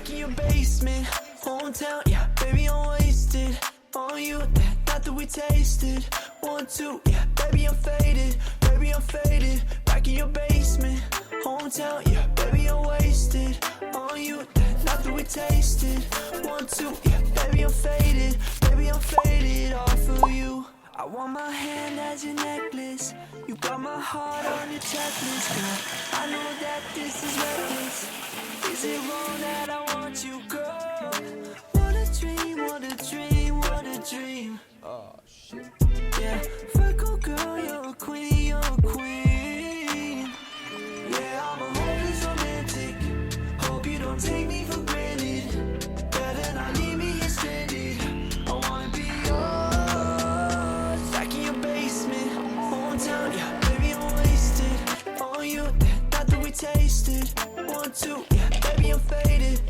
back in your basement, hometown, yeah, baby, I'm wasted on you, that night that we tasted. 1, 2, yeah, baby, I'm faded, back in your basement, hometown, yeah, baby, I'm wasted on you, that night that we tasted. 1, 2, yeah, baby, I'm faded off of you. I want my hand as your necklace, you got my heart on your checklist, girl. I know that this is reckless. Is it wrong that I want you, girl? What a dream, what a dream, what a dream. Oh, shit. Yeah, Virgo girl, you're a queen, you're a queen. Yeah, I'm a hopeless romantic. Hope you don't take me for granted. Better not leave me here stranded. I wanna be yours. Back in your basement, hometown, yeah, baby, I'm wasted on you, that night that we tasted. 1, 2, yeah, baby, I'm faded,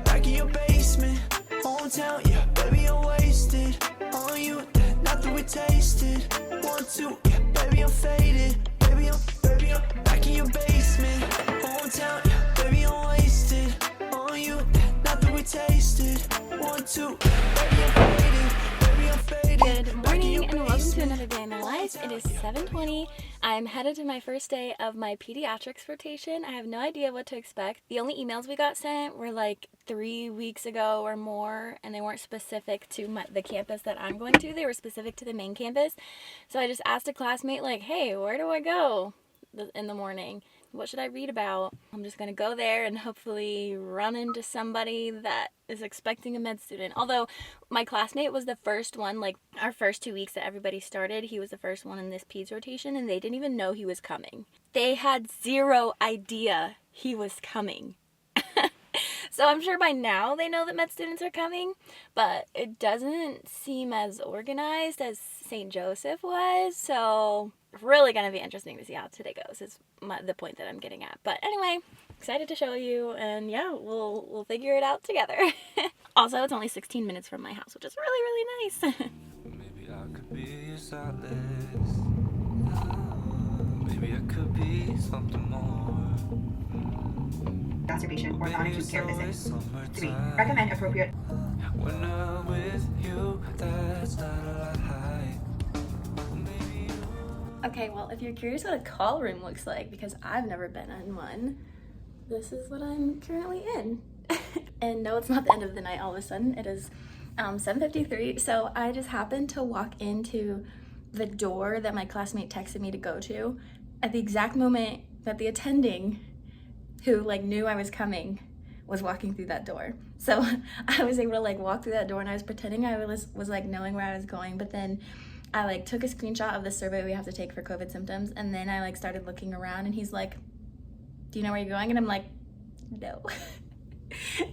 back in your basement, hometown, yeah, baby, I'm wasted on you, that night that we tasted. 1, 2, yeah, baby, I'm faded, baby, I'm back in your basement, hometown, yeah, baby, I'm wasted on you, that night that we tasted. 1, 2, baby, I'm faded. Good morning and welcome to another day in my life. It is 7:20. I'm headed to my first day of my pediatrics rotation. I have no idea what to expect. The only emails we got sent were like 3 weeks ago or more, and they weren't specific to the campus that I'm going to. They were specific to the main campus. So I just asked a classmate like, hey, where do I go in the morning? What should I read about? I'm just gonna go there and hopefully run into somebody that is expecting a med student. Although my classmate was the first one, like our first 2 weeks that everybody started, he was the first one in this Peds rotation, and they didn't even know he was coming. They had zero idea he was coming. So I'm sure by now they know that med students are coming, but it doesn't seem as organized as St. Joseph was, so really going to be interesting to see how today goes is the point that I'm getting at. But anyway, excited to show you, and yeah, we'll figure it out together. Also, it's only 16 minutes from my house, which is really, really nice. Maybe I could be your solace. Maybe I could be something more. Observation or non-acute care visit. 3. Recommend appropriate. When I'm with you, that's not a lie. Okay, well, if you're curious what a call room looks like, because I've never been in one, this is what I'm currently in. And no, it's not the end of the night all of a sudden. It is 7:53, so I just happened to walk into the door that my classmate texted me to go to at the exact moment that the attending, who like knew I was coming, was walking through that door. So I was able to like walk through that door, and I was pretending I was like knowing where I was going, but then I like took a screenshot of the survey we have to take for COVID symptoms, and then I like started looking around, and he's like, do you know where you're going? And I'm like, no.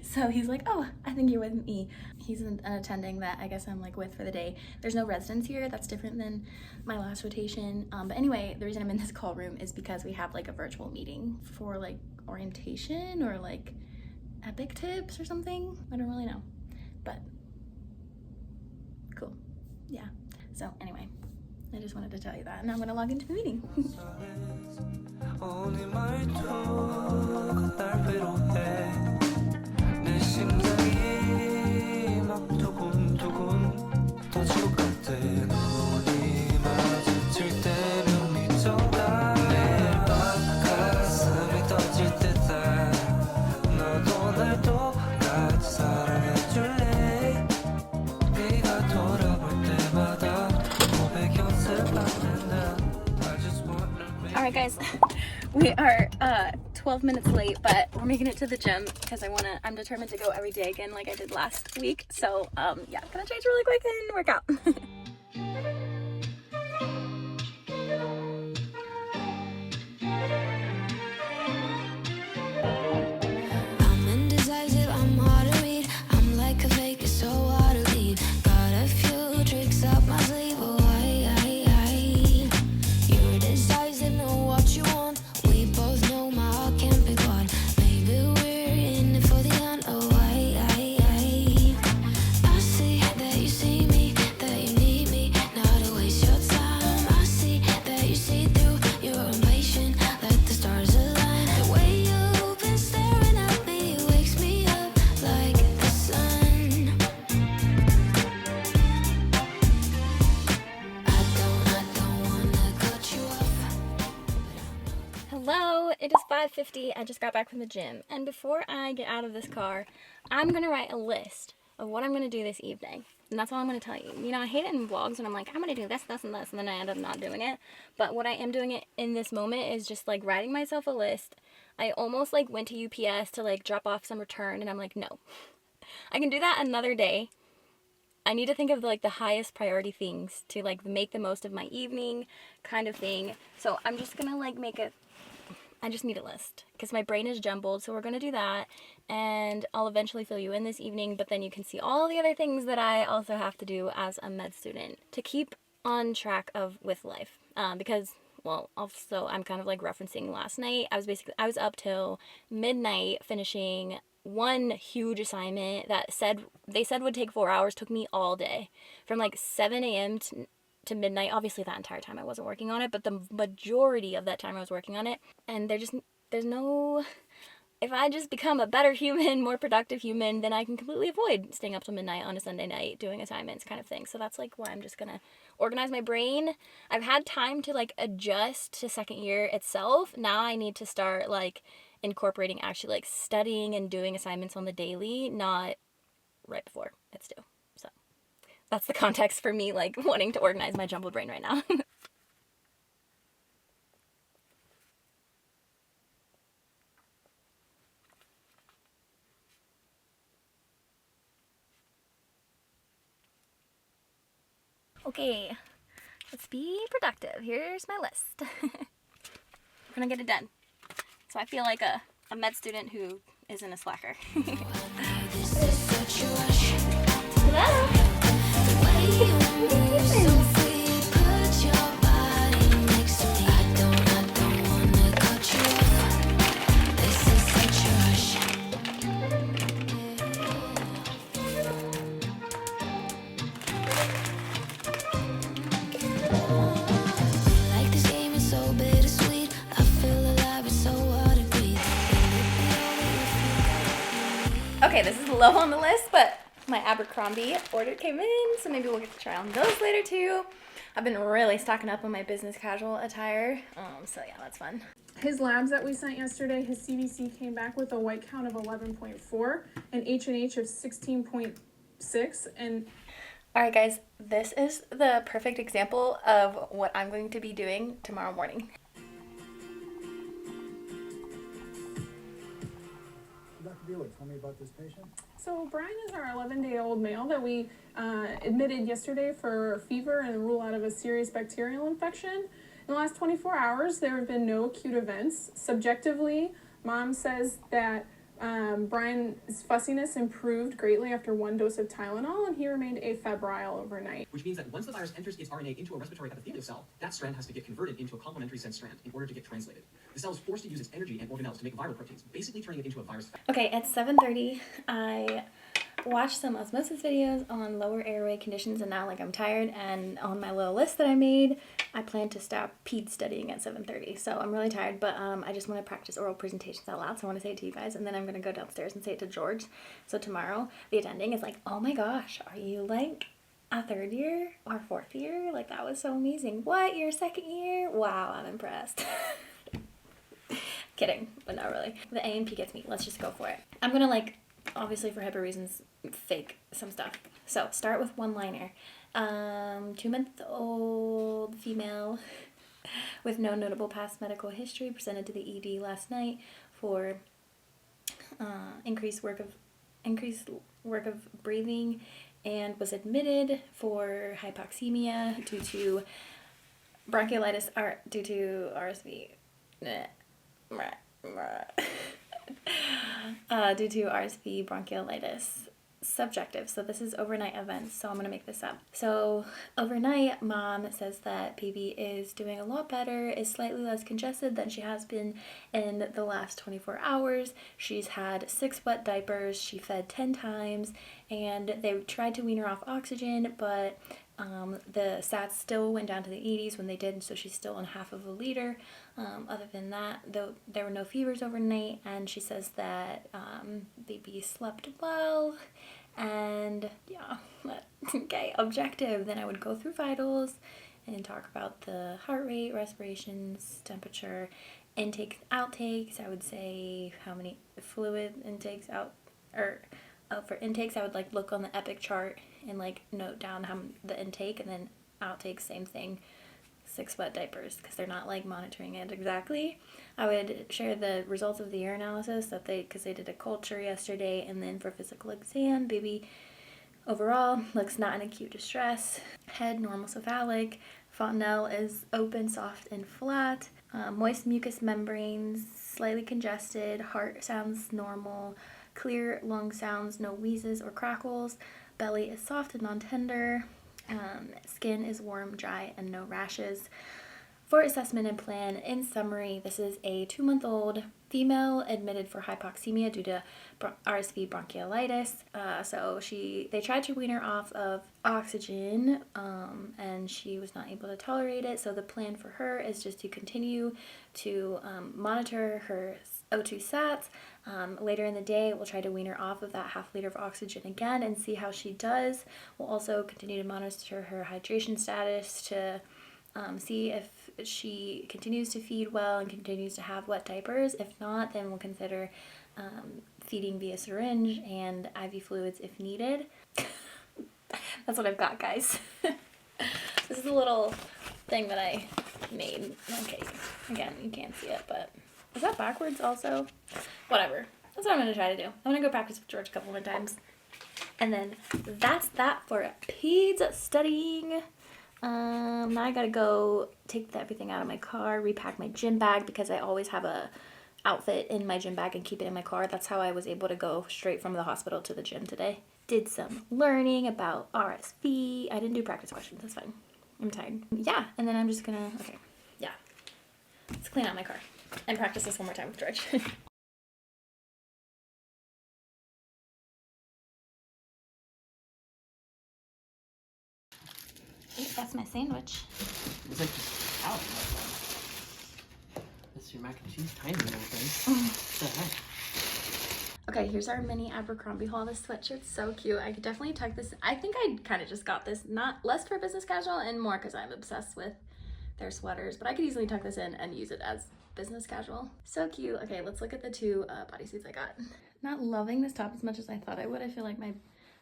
So he's like, oh, I think you're with me. He's an attending that I guess I'm like with for the day. There's no residents here. That's different than my last rotation. But anyway, the reason I'm in this call room is because we have like a virtual meeting for like orientation or like epic tips or something. I don't really know, but cool. Yeah. So anyway, I just wanted to tell you that, and I'm gonna log into the meeting. Alright guys, we are 12 minutes late, but we're making it to the gym because I'm determined to go every day again like I did last week. So yeah, gonna change really quick and work out. I'm indecisive, I'm hard to read. I'm like a fake, it's so hard to lead. Got a few tricks up my sleeve. Oh, you're decisive, know what you want. We both know my heart can't be bought. Maybe we're in it for the end. Oh, I see that you see me, that you need me. Now 5:50. I just got back from the gym, and before I get out of this car, I'm gonna write a list of what I'm gonna do this evening. And that's all I'm gonna tell you. You know, I hate it in vlogs when I'm like, I'm gonna do this, this, and this, and then I end up not doing it. But what I am doing it in this moment is just like writing myself a list. I almost like went to UPS to like drop off some return, and I'm like, no, I can do that another day. I need to think of like the highest priority things to like make the most of my evening kind of thing. So I'm just gonna like I just need a list because my brain is jumbled. So we're going to do that, and I'll eventually fill you in this evening, but then you can see all the other things that I also have to do as a med student to keep on track with life. Because, well, also I'm kind of like referencing last night. I was up till midnight finishing one huge assignment that they said would take 4 hours, took me all day from like 7 a.m. to midnight. Obviously that entire time I wasn't working on it, but the majority of that time I was working on it. And there's no, if I just become a better human, more productive human, then I can completely avoid staying up till midnight on a Sunday night doing assignments kind of thing. So that's like why I'm just gonna organize my brain. I've had time to like adjust to second year itself. Now I need to start like incorporating actually like studying and doing assignments on the daily, not right before it's due. So that's the context for me like wanting to organize my jumbled brain right now. Okay, let's be productive. Here's my list. We're gonna get it done. So I feel like a med student who isn't a slacker. Like this game is so bittersweet. I feel alive, it's so hard to breathe. Okay, this is low on the list, but my Abercrombie order came in, so maybe we'll get to try on those later too. I've been really stocking up on my business casual attire, so yeah, that's fun. His labs that we sent yesterday, his CBC came back with a white count of 11.4, an H&H of 16.6, and Alright guys, this is the perfect example of what I'm going to be doing tomorrow morning. Dr. Bueller, tell me about this patient. so Brian is our 11-day-old male that we admitted yesterday for fever and rule out of a serious bacterial infection. In the last 24 hours, there have been no acute events. Subjectively, mom says that Brian's fussiness improved greatly after 1 dose of Tylenol, and he remained afebrile overnight. Which means that once the virus enters its RNA into a respiratory epithelial cell, that strand has to get converted into a complementary sense strand in order to get translated. The cell is forced to use its energy and organelles to make viral proteins, basically turning it into a virus. Okay, it's 7:30. I watched some osmosis videos on lower airway conditions, and now like I'm tired, and on my little list that I made, I plan to stop Peds studying at 7:30. So I'm really tired, but I just want to practice oral presentations out loud, so I want to say it to you guys, and then I'm going to go downstairs and say it to George. So tomorrow, the attending is like, oh my gosh, are you like a third year or fourth year? Like, that was so amazing. What, you're second year? Wow, I'm impressed. Kidding, but not really. The A&P gets me. Let's just go for it. I'm gonna like, obviously for HIPAA reasons, fake some stuff. So start with one-liner. 2-month-old female with no notable past medical history presented to the ED last night for increased work of breathing, and was admitted for hypoxemia due to bronchiolitis due to RSV. Due to RSV bronchiolitis. Subjective. So this is overnight events, so I'm going to make this up. So overnight, mom says that baby is doing a lot better, is slightly less congested than she has been in the last 24 hours. She's had 6 wet diapers, she fed 10 times, and they tried to wean her off oxygen, but the sats still went down to the 80s when they did, so she's still on half of a liter. Other than that, though, there were no fevers overnight, and she says that baby slept well, and yeah, okay, objective. Then I would go through vitals and talk about the heart rate, respirations, temperature, intakes, outtakes, I would say how many fluid intakes out, or for intakes, I would like look on the Epic chart and like note down how the intake, and then outtakes, same thing, 6 wet diapers, because they're not like monitoring it exactly. I would share the results of the ear analysis that because they did a culture yesterday, and then for physical exam, baby overall looks not in acute distress, head normal cephalic, fontanelle is open, soft, and flat, moist mucous membranes, slightly congested, heart sounds normal, clear lung sounds, no wheezes or crackles, belly is soft and non-tender, skin is warm, dry, and no rashes. For assessment and plan, in summary, this is a 2-month-old female admitted for hypoxemia due to RSV bronchiolitis. So they tried to wean her off of oxygen, and she was not able to tolerate it. So the plan for her is just to continue to monitor her O2 sats. Later in the day, we'll try to wean her off of that ½ liter of oxygen again and see how she does. We'll also continue to monitor her hydration status to see if she continues to feed well and continues to have wet diapers. If not, then we'll consider feeding via syringe and IV fluids if needed. That's what I've got, guys. This is a little thing that I made. Okay, again, you can't see it, but is that backwards also? Whatever. That's what I'm going to try to do. I'm going to go practice with George a couple more times. And then that's that for Peds studying. Now I gotta go take everything out of my car, repack my gym bag, because I always have a outfit in my gym bag and keep it in my car. That's how I was able to go straight from the hospital to the gym today. Did some learning about RSV. I didn't do practice questions, that's fine. I'm tired. Yeah, and then I'm just gonna, let's clean out my car and practice this one more time with George. That's my sandwich. It's like just out. This is your mac and cheese, tiny little thing. What the heck? Okay, here's our mini Abercrombie haul. This sweatshirt's so cute. I could definitely tuck this. I think I kind of just got this, not less for business casual and more because I'm obsessed with their sweaters, but I could easily tuck this in and use it as business casual. So cute. Okay, let's look at the 2 bodysuits I got. Not loving this top as much as I thought I would. I feel like my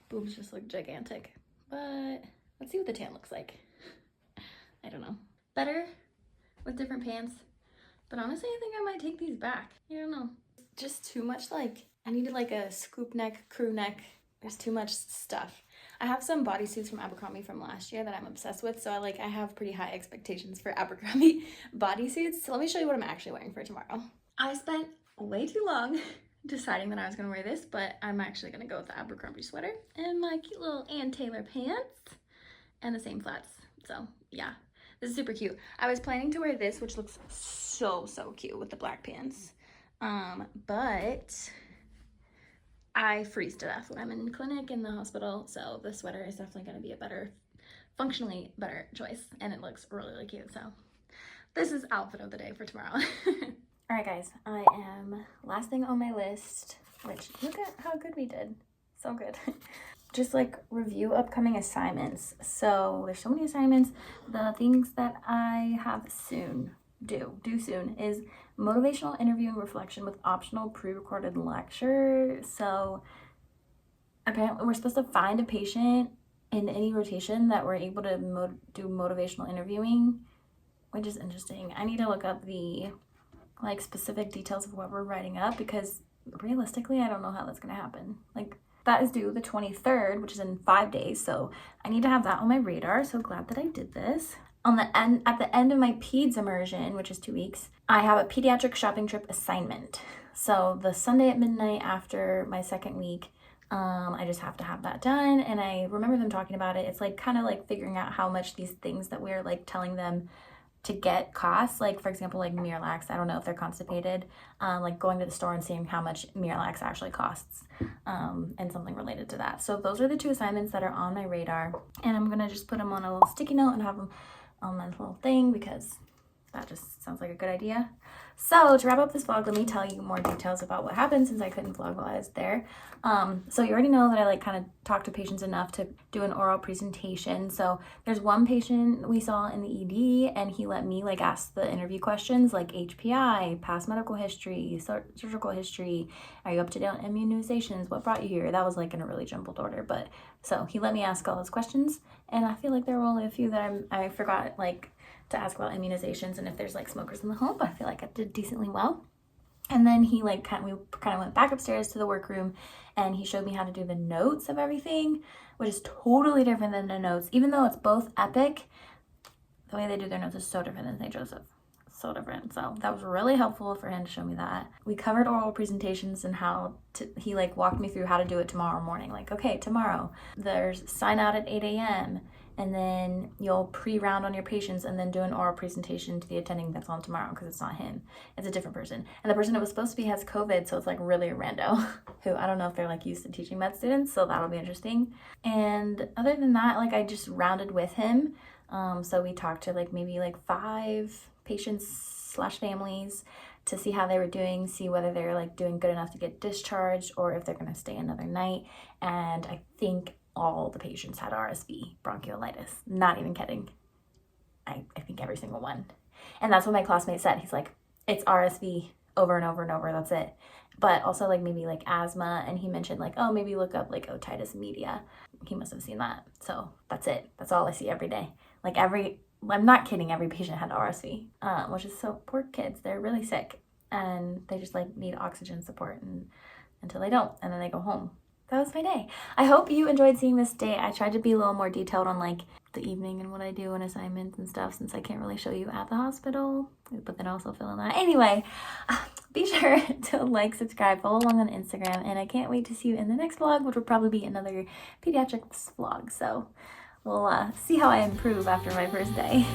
boobs just look gigantic, but let's see what the tan looks like. I don't know. Better with different pants, but honestly, I think I might take these back. I don't know. Just too much, like, I needed like a scoop neck, crew neck. There's too much stuff. I have some bodysuits from Abercrombie from last year that I'm obsessed with, so I have pretty high expectations for Abercrombie bodysuits. So let me show you what I'm actually wearing for tomorrow. I spent way too long deciding that I was gonna wear this, but I'm actually gonna go with the Abercrombie sweater and my cute little Ann Taylor pants and the same flats. So yeah, this is super cute. I was planning to wear this, which looks so cute with the black pants, but I freeze to death when I'm in clinic in the hospital, so the sweater is definitely going to be a functionally better choice, and it looks really cute. So this is outfit of the day for tomorrow. All right, guys, I am last thing on my list, which look at how good we did. So good. Just like review upcoming assignments. So there's so many assignments. The things that I have due soon is motivational interview and reflection with optional pre-recorded lecture. So apparently we're supposed to find a patient in any rotation that we're able to do motivational interviewing, which is interesting. I need to look up the specific details of what we're writing up, because realistically I don't know how that's gonna happen. That is due the 23rd, which is in 5 days, so I need to have that on my radar. So glad that I did this. At the end of my Peds immersion, which is 2 weeks, I have a pediatric shopping trip assignment. So the Sunday at midnight after my 2nd week, I just have to have that done. And I remember them talking about it. It's kind of figuring out how much these things that we're telling them to get costs. For example, Miralax. I don't know if they're constipated. Going to the store and seeing how much Miralax actually costs, and something related to that. So those are the 2 assignments that are on my radar, and I'm gonna just put them on a little sticky note and have them on my little thing, because that just sounds like a good idea. So to wrap up this vlog, let me tell you more details about what happened since I couldn't vlog while I was there. So you already know that I like kind of talk to patients enough to do an oral presentation. So there's one patient we saw in the ED, and he let me like ask the interview questions like HPI, past medical history, surgical history, are you up to date on immunizations, what brought you here? That was like in a really jumbled order, but so he let me ask all those questions, and I feel like there were only a few that I forgot like to ask about immunizations and if there's like smokers in the home, but I feel like I did decently well. And then he like we kind of went back upstairs to the workroom, and he showed me how to do the notes of everything, which is totally different than the notes. Even though it's both Epic, the way they do their notes is so different than St. Joseph. So different. So that was really helpful for him to show me that. We covered oral presentations and he like walked me through how to do it tomorrow morning. Like, okay, tomorrow there's sign out at 8 a.m. and then you'll pre-round on your patients and then do an oral presentation to the attending that's on tomorrow, because it's not him, it's a different person. And the person it was supposed to be has COVID, so it's like really a rando who I don't know if they're like used to teaching med students, so that'll be interesting. And other than that, like I just rounded with him. So we talked to like maybe like 5 patients / families to see how they were doing, see whether they're like doing good enough to get discharged or if they're gonna stay another night. And I think all the patients had RSV, bronchiolitis. Not even kidding. I think every single one. And that's what my classmate said. He's like, it's RSV over and over and over, that's it. But also like maybe like asthma, and he mentioned like, oh, maybe look up like otitis media. He must have seen that. So that's it. That's all I see every day. Like I'm not kidding, every patient had RSV, which is so, poor kids, they're really sick. And they just like need oxygen support until they don't, and then they go home. That was my day. I hope you enjoyed seeing this day. I tried to be a little more detailed on like the evening and what I do and assignments and stuff, since I can't really show you at the hospital, but then also fill in that. Anyway, be sure to like, subscribe, follow along on Instagram, and I can't wait to see you in the next vlog, which will probably be another pediatrics vlog. So we'll see how I improve after my first day.